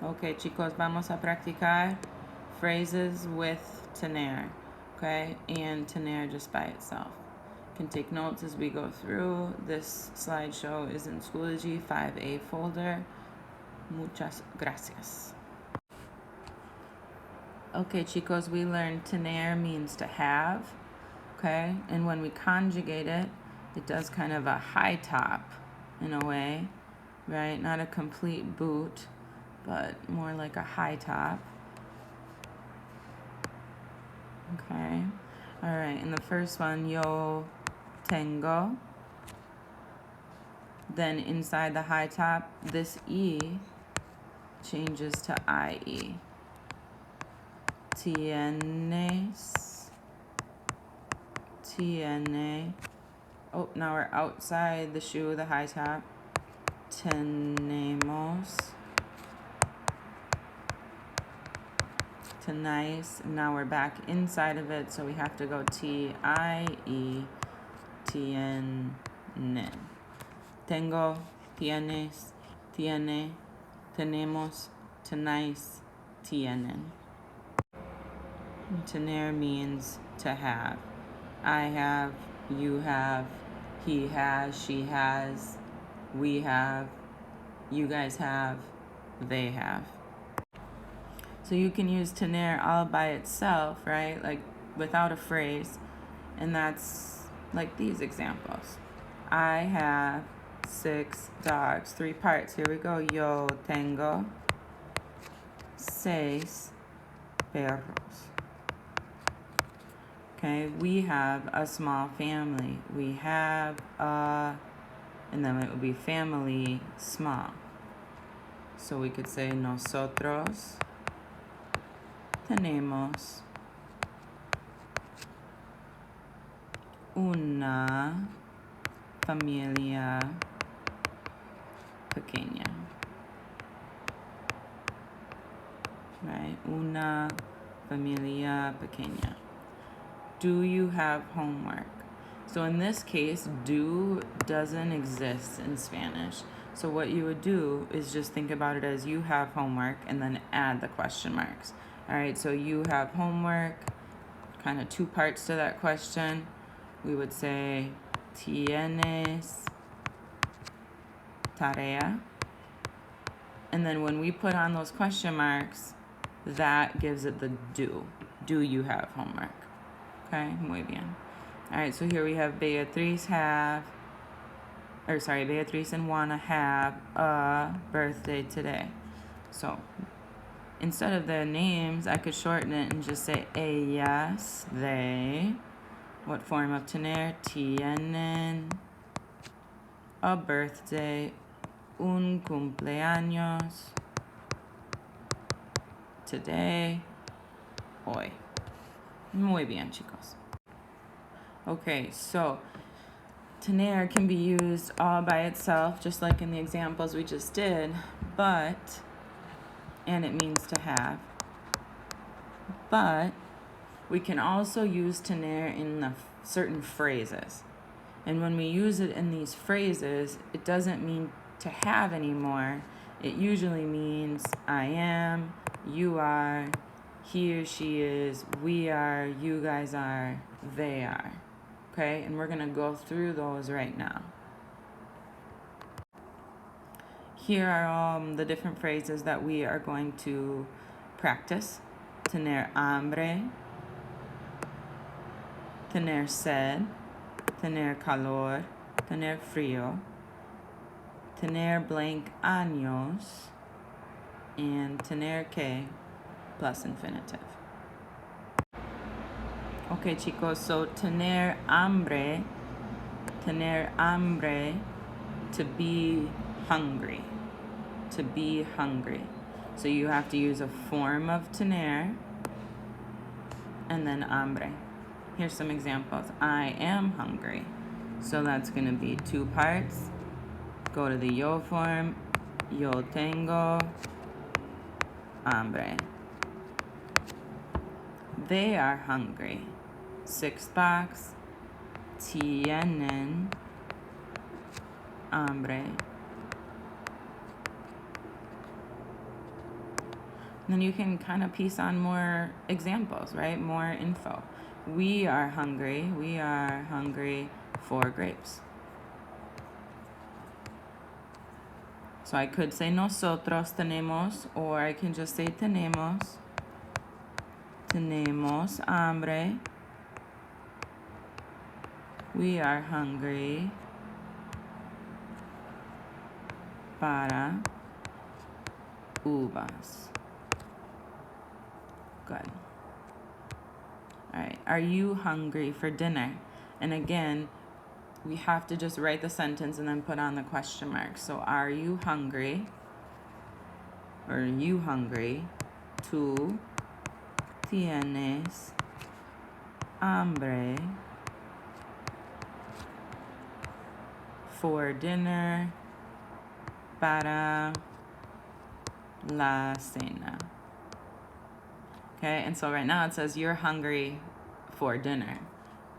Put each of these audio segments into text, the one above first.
Okay, chicos, vamos a practicar phrases with tener, okay, and tener just by itself. You can take notes as we go through. This slideshow is in Schoology 5A folder. Muchas gracias. Okay, chicos, we learned tener means to have, okay, and when we conjugate it, it does kind of a high top in a way, right? Not a complete boot, but more like a high top. Okay. All right. In the first one, yo tengo. Then inside the high top, this E changes to IE. Tienes. Tiene. Oh, now we're outside the shoe, the high top. Tenemos. Nice. Now we're back inside of it, so we have to go T-I-E, tienen. Tengo, tienes, tiene, tenemos, tenéis, tienen. Tener means to have. I have, you have, he has, she has, we have, you guys have, they have. So you can use tener all by itself, right? Like without a phrase. And that's like these examples. I have 6 dogs. 3 parts. Here we go. Yo tengo 6 perros. Okay, we have a small family. We have a, and then it would be family small. So we could say nosotros tenemos una familia pequeña. Right? Una familia pequeña. Do you have homework? So in this case, do doesn't exist in Spanish. So what you would do is just think about it as you have homework and then add the question marks. All right, so you have homework, kind of 2 parts to that question. We would say, tienes tarea. And then when we put on those question marks, that gives it the do. Do you have homework? Okay, muy bien. All right, so here we have Beatriz and Juana have a birthday today. So instead of their names, I could shorten it and just say ellas, they. What form of tener? Tienen a birthday, un cumpleaños, today, hoy. Muy bien, chicos. Okay, so tener can be used all by itself, just like in the examples we just did, and it means to have. But we can also use tener in certain phrases. And when we use it in these phrases, it doesn't mean to have anymore. It usually means I am, you are, he or she is, we are, you guys are, they are. Okay, and we're going to go through those right now. Here are the different phrases that we are going to practice. Tener hambre, tener sed, tener calor, tener frío, tener blank años, and tener que plus infinitive. Okay, chicos, so tener hambre, to be hungry, So you have to use a form of tener and then hambre. Here's some examples. I am hungry. So that's going to be 2 parts. Go to the yo form. Yo tengo hambre. They are hungry. 6th box. Tienen hambre. Then you can kind of piece on more examples, right? More info. We are hungry. We are hungry for grapes. So I could say nosotros tenemos, or I can just say tenemos. Tenemos hambre. We are hungry para uvas. Good. All right. Are you hungry for dinner? And again, we have to just write the sentence and then put on the question mark. So are you hungry? Or are you hungry? Tú tienes hambre for dinner para la cena. Okay, and so right now it says you're hungry for dinner.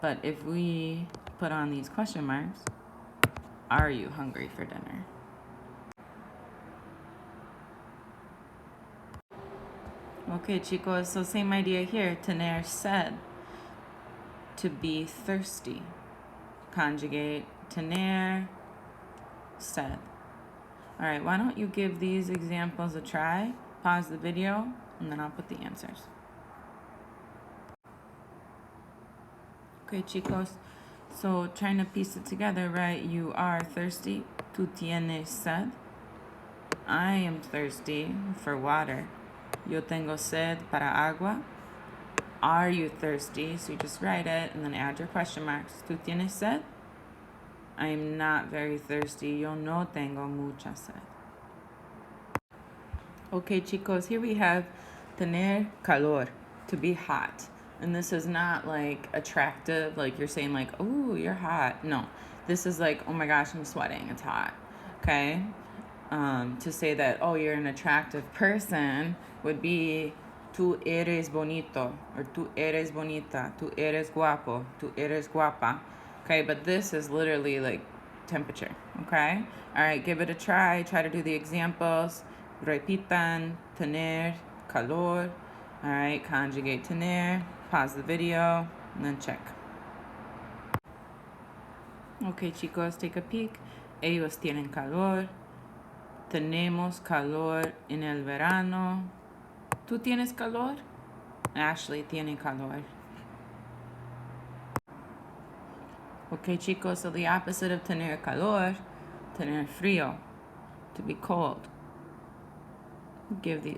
But if we put on these question marks, are you hungry for dinner? Okay, chicos, so same idea here. Tener sed, to be thirsty. Conjugate tener sed. All right, why don't you give these examples a try? Pause the video, and then I'll put the answers. Okay, chicos, so trying to piece it together, right? You are thirsty. Tú tienes sed. I am thirsty for water. Yo tengo sed para agua. Are you thirsty? So you just write it and then add your question marks. ¿Tú tienes sed? I am not very thirsty. Yo no tengo mucha sed. Okay, chicos, here we have tener calor, to be hot. And this is not like attractive, like you're saying like, oh, you're hot. No, this is like, oh my gosh, I'm sweating. It's hot. Okay? To say that, oh, you're an attractive person would be tú eres bonito, or tú eres bonita, tú eres guapo, tú eres guapa. Okay, but this is literally like temperature. Okay? All right, give it a try. Try to do the examples. Repitan, tener, calor. All right, conjugate tener. Pause the video, and then check. Okay, chicos, take a peek. Ellos tienen calor. Tenemos calor en el verano. ¿Tú tienes calor? Ashley tiene calor. Okay, chicos, so the opposite of tener calor, tener frío, to be cold.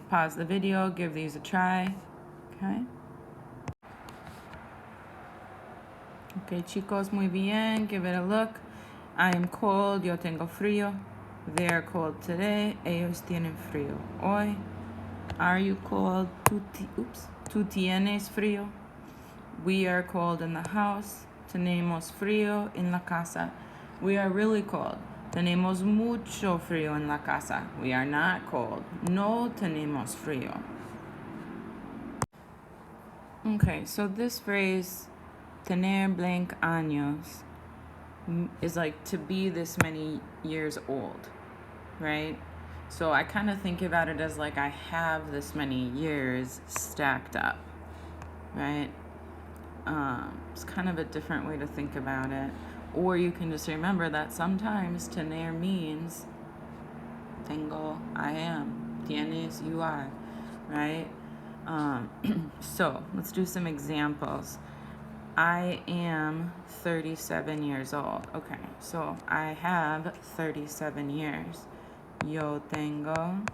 Pause the video, give these a try. Okay. Okay, chicos, muy bien. Give it a look. I am cold. Yo tengo frío. They are cold today. Ellos tienen frío hoy. Are you cold? Tú tienes frío. We are cold in the house. Tenemos frío en la casa. We are really cold. Tenemos mucho frío en la casa. We are not cold. No tenemos frío. Okay, so this phrase, tener blank años, is like to be this many years old, right? So I kind of think about it as like I have this many years stacked up, right? It's kind of a different way to think about it. Or you can just remember that sometimes tener means tengo, I am, tienes, you are, right? So let's do some examples. I am 37 years old. Okay, so I have 37 years. Yo tengo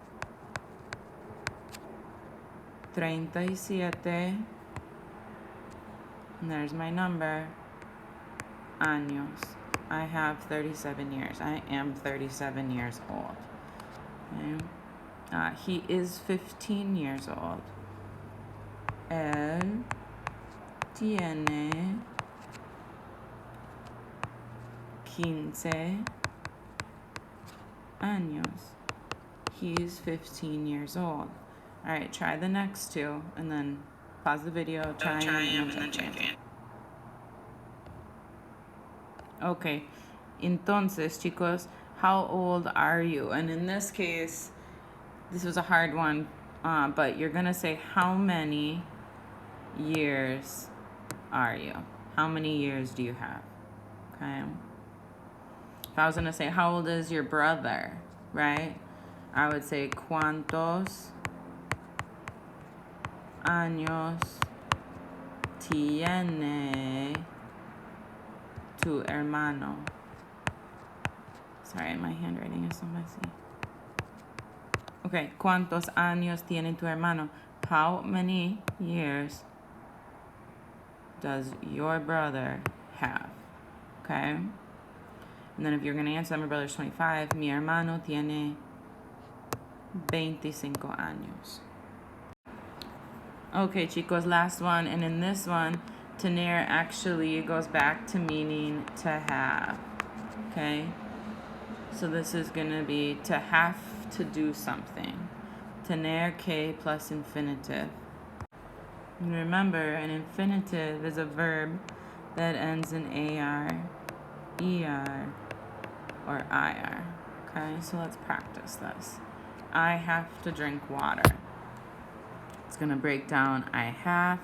37, and there's my number, años. I have 37 years. I am 37 years old. Okay. He is 15 years old. Él tiene 15 años. He's 15 years old. All right, try the next two, and then pause the video, try and then check it. Okay, entonces, chicos, how old are you? And in this case, this was a hard one But you're going to say, how many years are you? How many years do you have? Okay. If I was going to say, how old is your brother, right? I would say, ¿cuántos años tiene tu hermano? Sorry, my handwriting is so messy. Okay, ¿cuántos años tiene tu hermano? How many years does your brother have? Okay? And then if you're going to answer, my brother's 25, mi hermano tiene 25 años. Okay, chicos, last one. And in this one, tener actually goes back to meaning to have. Okay? So this is going to be to have to do something. Tener que plus infinitive. And remember, an infinitive is a verb that ends in AR, ER, or IR. Okay, so let's practice this. I have to drink water. It's going to break down, I have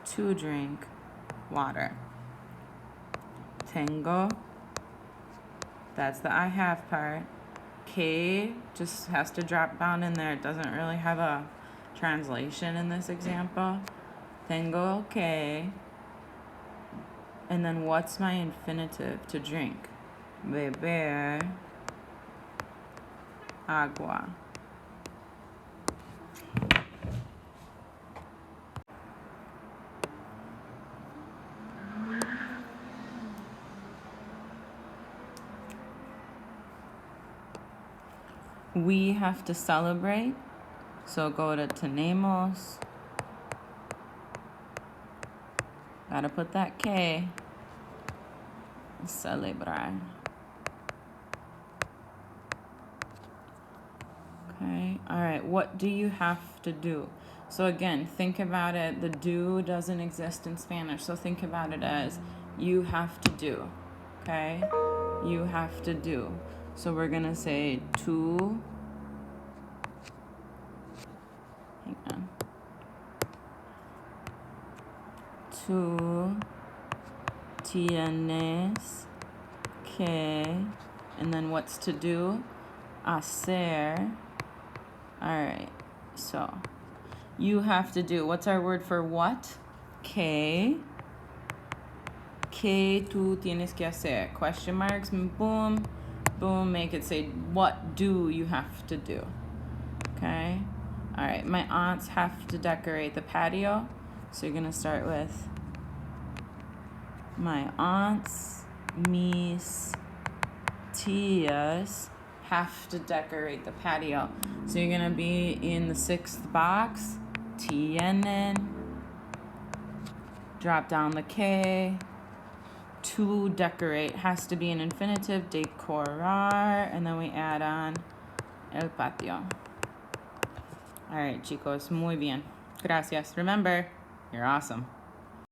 to drink water. Tengo, that's the I have part. Que just has to drop down in there. It doesn't really have a translation in this example. Tengo que. And then what's my infinitive to drink? Beber agua. We have to celebrate. So go to tenemos. Gotta put that que. Celebrar. Okay, all right, what do you have to do? So again, think about it. The do doesn't exist in Spanish, so think about it as you have to do, okay? You have to do. So we're gonna say tú, hang on. Tú tienes que, and then what's to do? Hacer. All right, so you have to do. What's our word for what? Que tú tienes que hacer. Question marks, boom, boom, make it say, what do you have to do? Okay? All right, my aunts have to decorate the patio. So you're going to start with my aunts, mis tías, have to decorate the patio. So you're going to be in the sixth box. Tienen. Drop down the que. To decorate has to be an infinitive. Decorar. And then we add on el patio. All right, chicos. Muy bien. Gracias. Remember, you're awesome.